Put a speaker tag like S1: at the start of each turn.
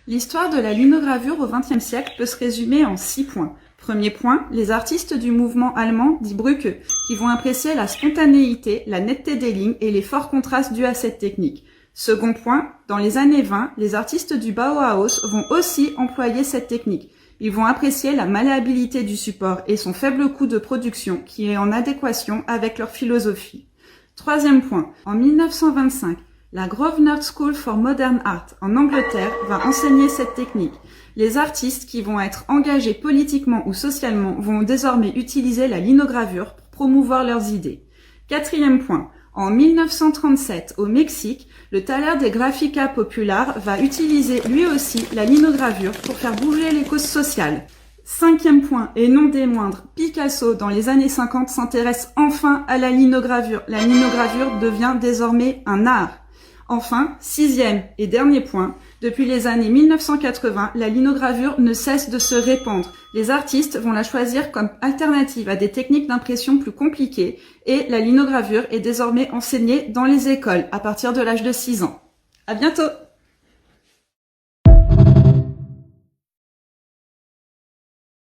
S1: L'histoire de la linogravure au XXe siècle peut se résumer en 6 points. Premier point, les artistes du mouvement allemand dit Brücke, qui vont apprécier la spontanéité, la netteté des lignes et les forts contrastes dus à cette technique. Second point, dans les années 20, les artistes du Bauhaus vont aussi employer cette technique. Ils vont apprécier la malléabilité du support et son faible coût de production qui est en adéquation avec leur philosophie. Troisième point, en 1925, la Grosvenor School for Modern Art en Angleterre va enseigner cette technique. Les artistes qui vont être engagés politiquement ou socialement vont désormais utiliser la linogravure pour promouvoir leurs idées. Quatrième point, en 1937, au Mexique, le Taller de Gráfica Popular va utiliser lui aussi la linogravure pour faire bouger les causes sociales. Cinquième point, et non des moindres, Picasso, dans les années 50, s'intéresse enfin à la linogravure. La linogravure devient désormais un art. Enfin, sixième et dernier point, depuis les années 1980, la linogravure ne cesse de se répandre. Les artistes vont la choisir comme alternative à des techniques d'impression plus compliquées et la linogravure est désormais enseignée dans les écoles à partir de l'âge de 6 ans. À bientôt!